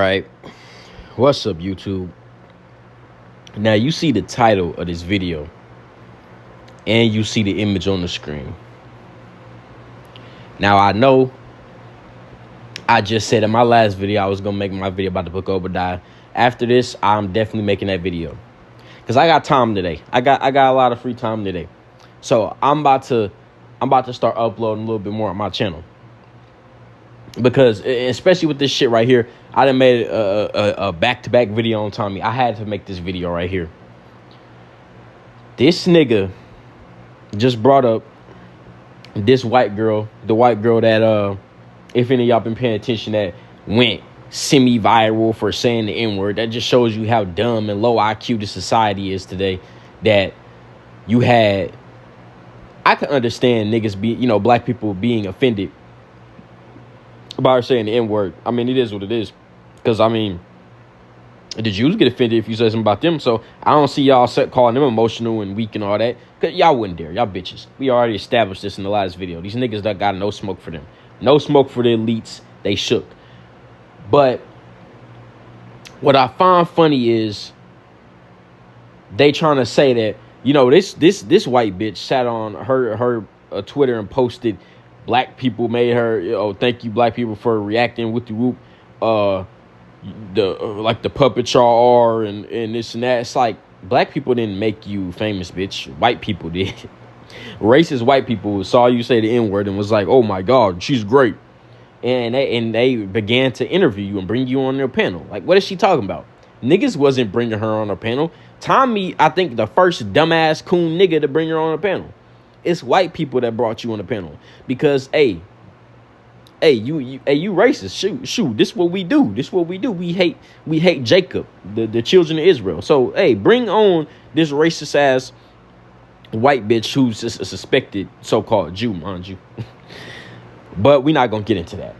right. What's up, YouTube? Now, you see the title of this video, and you see the image on the screen. Now, I know I just said in my last video I was going to make my video about the book of Obadiah. After this, I'm definitely making that video. Because I got time today. I got a lot of free time today. So, I'm about to start uploading a little bit more on my channel. Because, especially with this shit right here, I done made a back-to-back video on Tommy. I had to make this video right here. This nigga just brought up this white girl, the white girl that, if any of y'all been paying attention, that went semi-viral for saying the N-word. That just shows you how dumb and low IQ the society is today. That you had, I can understand niggas black people being offended by her saying the N-word. I mean, it is what it is. Because, I mean, the Jews get offended if you say something about them. So, I don't see y'all calling them emotional and weak and all that. Because y'all wouldn't dare. Y'all bitches. We already established this in the last video. These niggas that got no smoke for them. No smoke for the elites. They shook. But what I find funny is they trying to say that, this white bitch sat on her Twitter and posted, black people made her, thank you black people for reacting with the whoop, the puppet y'all are and this and that. It's like, black people didn't make you famous, bitch. White people did. Racist white people saw you say the N-word and was like, oh my God, she's great. And they began to interview you and bring you on their panel. Like, what is she talking about? Niggas wasn't bringing her on a panel. Tommy, I think, the first dumbass coon nigga to bring her on a panel. It's white people that brought you on the panel. Because, you racist. Shoot, this is what we do. We hate Jacob, the children of Israel. So, bring on this racist ass white bitch who's a suspected so-called Jew, mind you. But we're not gonna get into that.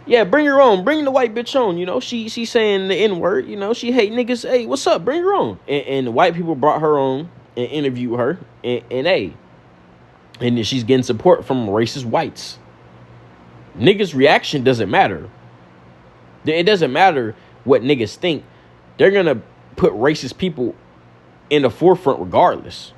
Yeah, bring her on. Bring the white bitch on. She's saying the N-word. She hate niggas. Hey, what's up? Bring her on. And the white people brought her on and interviewed her. And then she's getting support from racist whites. Niggas' reaction doesn't matter. It doesn't matter what niggas think. They're going to put racist people in the forefront regardless.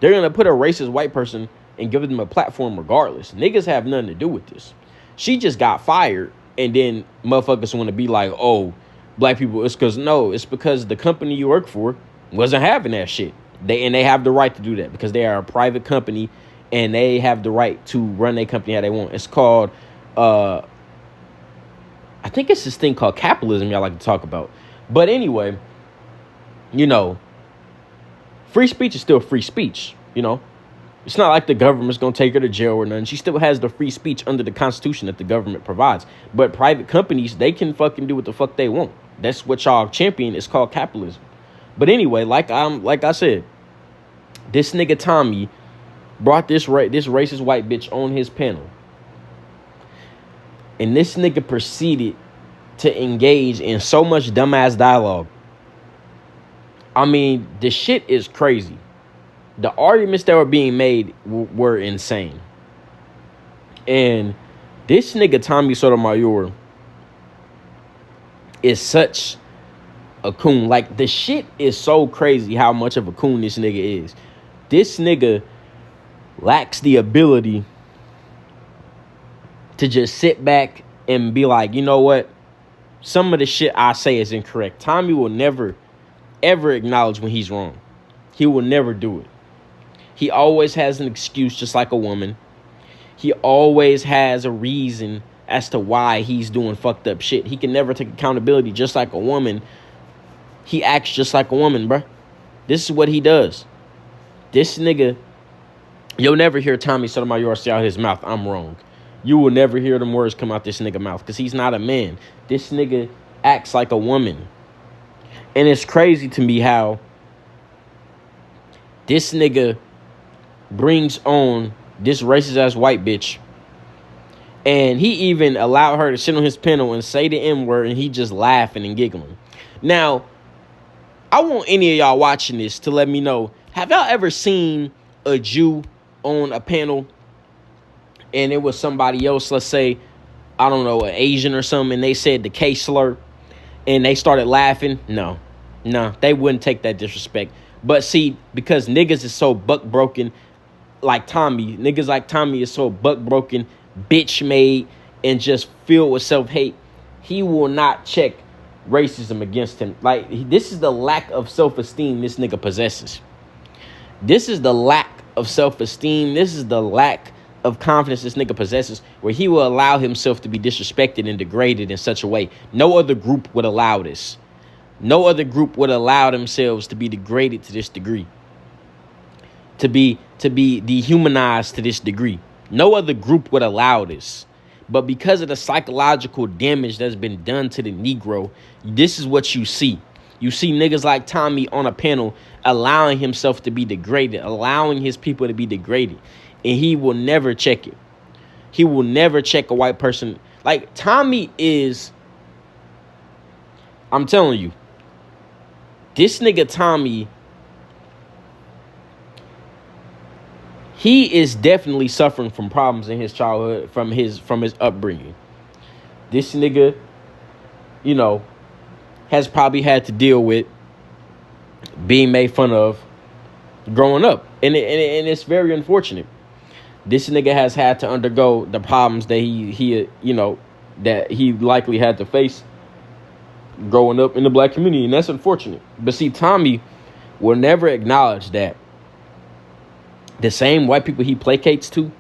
They're going to put a racist white person and give them a platform regardless. Niggas have nothing to do with this. She just got fired, and then motherfuckers want to be like, oh, black people, it's because the company you work for wasn't having that shit. They have the right to do that because they are a private company and they have the right to run their company how they want. It's called, I think it's this thing called capitalism y'all like to talk about. But anyway, free speech is still free speech, It's not like the government's going to take her to jail or nothing. She still has the free speech under the Constitution that the government provides. But private companies, they can fucking do what the fuck they want. That's what y'all champion. It's called capitalism. But anyway, like I said, this nigga Tommy brought this racist white bitch on his panel. And this nigga proceeded to engage in so much dumbass dialogue. I mean, the shit is crazy. The arguments that were being made were insane. And this nigga Tommy Sotomayor is such a coon. Like, the shit is so crazy how much of a coon this nigga is. This nigga lacks the ability to just sit back and be like, you know what? Some of the shit I say is incorrect. Tommy will never, ever acknowledge when he's wrong. He will never do it. He always has an excuse, just like a woman. He always has a reason as to why he's doing fucked up shit. He can never take accountability, just like a woman. He acts just like a woman, bruh. This is what he does. This nigga, you'll never hear Tommy Sotomayor say out his mouth, I'm wrong. You will never hear them words come out this nigga mouth because he's not a man. This nigga acts like a woman. And it's crazy to me how this nigga brings on this racist ass white bitch, and he even allowed her to sit on his panel and say the N-word, and he just laughing and giggling. Now, I want any of y'all watching this to let me know, have y'all ever seen a Jew on a panel and it was somebody else, let's say I don't know, an Asian or something, and they said the K slur, and they started laughing, no, they wouldn't take that disrespect. But see, because niggas is so buck broken, like Tommy, niggas like Tommy is so buck broken, bitch made, and just filled with self hate, he will not check racism against him. Like, this is the lack of self esteem this nigga possesses. This is the lack of self esteem. This is the lack of confidence this nigga possesses, where he will allow himself to be disrespected and degraded in such a way. No other group would allow this. No other group would allow themselves to be degraded to this degree, to be dehumanized to this degree. No other group would allow this. But because of the psychological damage that's been done to the Negro, this is what you see. You see niggas like Tommy on a panel allowing himself to be degraded, allowing his people to be degraded. And he will never check it. He will never check a white person. Like, Tommy is, I'm telling you, this nigga Tommy, he is definitely suffering from problems in his childhood, from his upbringing. This nigga, you know, has probably had to deal with being made fun of growing up. And it's very unfortunate. This nigga has had to undergo the problems that he you know, that he likely had to face growing up in the black community, and that's unfortunate. But see, Tommy will never acknowledge that the same white people he placates to,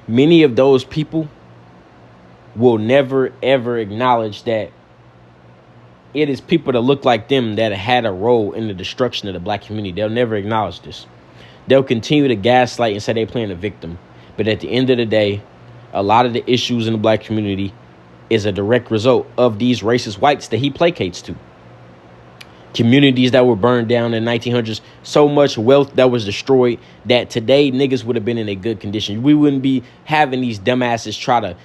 many of those people will never, ever acknowledge that it is people that look like them that had a role in the destruction of the black community. They'll never acknowledge this. They'll continue to gaslight and say they're playing a victim. But at the end of the day, a lot of the issues in the black community is a direct result of these racist whites that he placates to. Communities that were burned down in the 1900s, so much wealth that was destroyed that today niggas would have been in a good condition. We wouldn't be having these dumbasses try to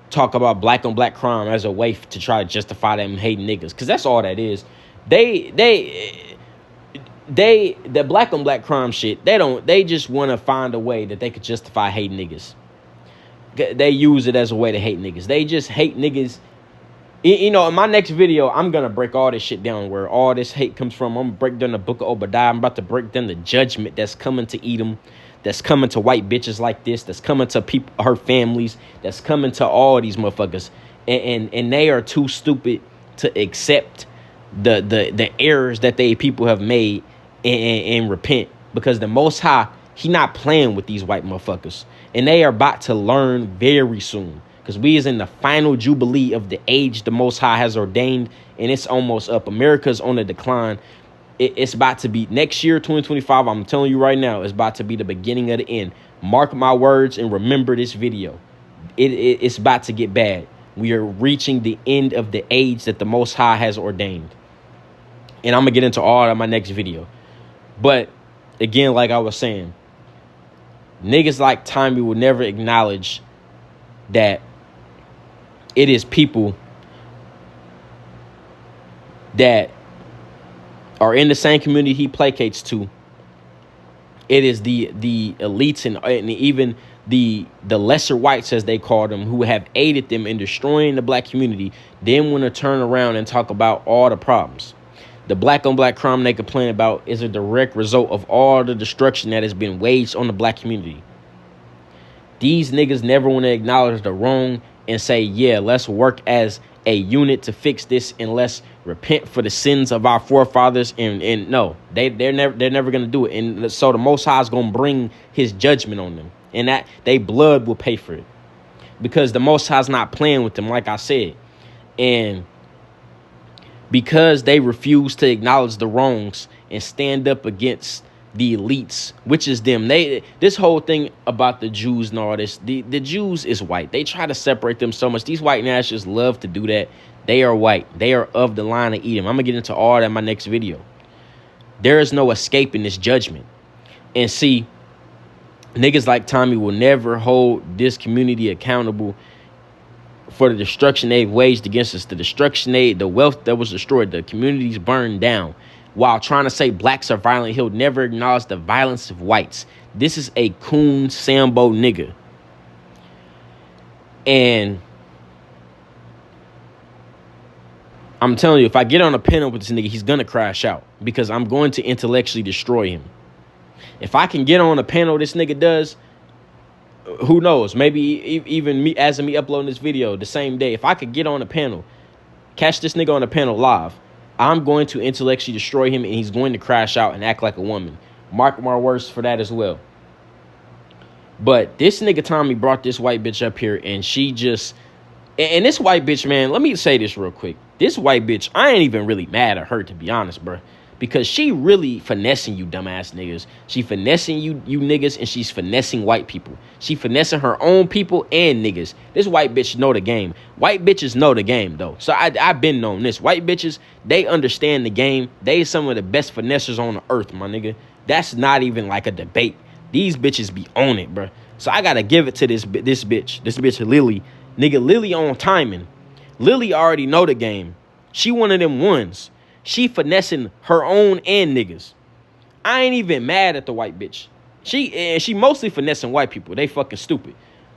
talk about black on black crime as a way to try to justify them hating niggas, because that's all that is. The black on black crime shit, they just want to find a way that they could justify hating niggas. They use it as a way to hate niggas. They just hate niggas. You know, in my next video, I'm going to break all this shit down, where all this hate comes from. I'm going to break down the book of Obadiah. I'm about to break down the judgment that's coming to Edom, that's coming to white bitches like this, that's coming to people, her families, that's coming to all these motherfuckers. And they are too stupid to accept the errors that they people have made and repent, because the Most High, he not playing with these white motherfuckers, and they are about to learn very soon, because we is in the final jubilee of the age the Most High has ordained, and it's almost up. America's on the decline. It's about to be next year, 2025. I'm telling you right now, it's about to be the beginning of the end. Mark my words and remember this video. It's about to get bad. We are reaching the end of the age that the Most High has ordained. And I'm going to get into all that in my next video. But again, like I was saying, niggas like Tommy will never acknowledge that it is people that are in the same community he placates to. It is the elites and even the lesser whites, as they call them, who have aided them in destroying the black community, then want to turn around and talk about all the problems. The black on black crime they complain about is a direct result of all the destruction that has been waged on the black community. These niggas never want to acknowledge the wrong and say, yeah, let's work as a unit to fix this, and let's repent for the sins of our forefathers. And no, they're never gonna do it. And so the Most High is gonna bring his judgment on them, and that they blood will pay for it, because the Most High is not playing with them, like I said. And because they refuse to acknowledge the wrongs and stand up against the elites, which is them. This whole thing about the Jews and all this, the Jews is white. They try to separate them so much. These white nationalists love to do that. They are white. They are of the line of Edom. I'm going to get into all that in my next video. There is no escaping this judgment. And see, niggas like Tommy will never hold this community accountable for the destruction they've waged against us, the wealth that was destroyed, the communities burned down. While trying to say blacks are violent, he'll never acknowledge the violence of whites. This is a coon Sambo nigga. And I'm telling you, if I get on a panel with this nigga, he's gonna crash out because I'm going to intellectually destroy him. If I can get on a panel this nigga does, who knows? Maybe even me, as of me uploading this video the same day, if I could get on a panel, catch this nigga on a panel live, I'm going to intellectually destroy him and he's going to crash out and act like a woman. Mark my words for that as well. But this nigga Tommy brought this white bitch up here and she just... And this white bitch, man, let me say this real quick. This white bitch, I ain't even really mad at her, to be honest, bro. Because she really finessing you dumbass niggas. She finessing you niggas, and she's finessing white people. She finessing her own people and niggas. This white bitch know the game. White bitches know the game, though. So I've been known this. White bitches, they understand the game. They some of the best finessers on the earth, my nigga. That's not even like a debate. These bitches be on it, bro. So I gotta give it to this bitch. This bitch Lily. Nigga, Lily on timing. Lily already know the game. She one of them ones. She finessing her own and niggas. I ain't even mad at the white bitch. She mostly finessing white people. They fucking stupid.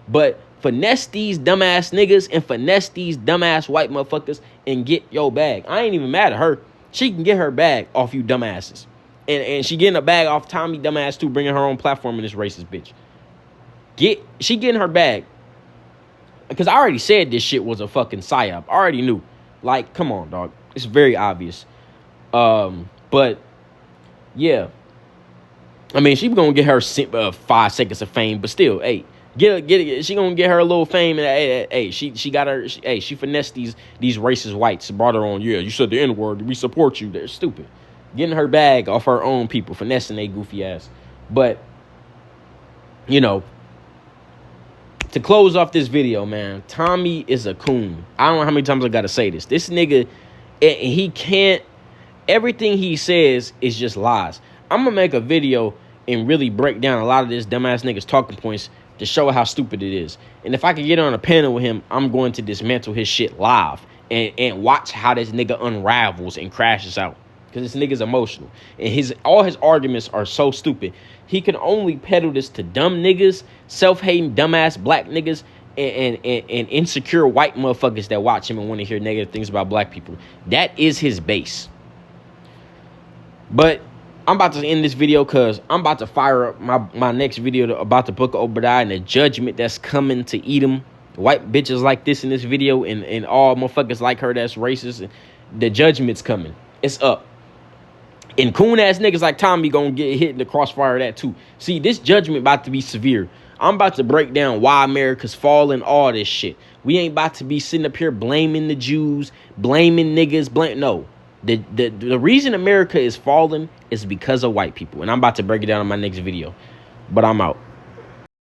But finesse these dumbass niggas and finesse these dumbass white motherfuckers and get your bag. I ain't even mad at her. She can get her bag off you dumbasses. And she getting a bag off Tommy dumbass too, bringing her own platform in this racist bitch. She getting her bag. Because I already said this shit was a fucking psyop. I already knew. Like, come on, dog. It's very obvious. But, yeah. I mean, she gonna get her 5 seconds of fame, but still, hey, get it. She gonna get her a little fame, and hey, she got her. She finessed these racist whites, brought her on. Yeah, you said the N-word. We support you. They're stupid. Getting her bag off her own people, finessing they goofy ass. But, you know, to close off this video, man, Tommy is a coon. I don't know how many times I gotta say this. This nigga, he can't. Everything he says is just lies. I'm gonna make a video and really break down a lot of this dumbass nigga's talking points to show how stupid it is. And if I can get on a panel with him, I'm going to dismantle his shit live and watch how this nigga unravels and crashes out. Because this nigga's emotional. And all his arguments are so stupid. He can only peddle this to dumb niggas, self-hating dumbass black niggas, and insecure white motherfuckers that watch him and want to hear negative things about black people. That is his base. But I'm about to end this video because I'm about to fire up my next video about the book of Obadiah and the judgment that's coming to eat him. White bitches like this in this video and all motherfuckers like her that's racist. The judgment's coming. It's up. And coon ass niggas like Tommy gonna get hit in the crossfire of that too. See, this judgment about to be severe. I'm about to break down why America's falling, all this shit. We ain't about to be sitting up here blaming the Jews, blaming niggas, no. The reason America is falling is because of white people. And I'm about to break it down in my next video. But I'm out.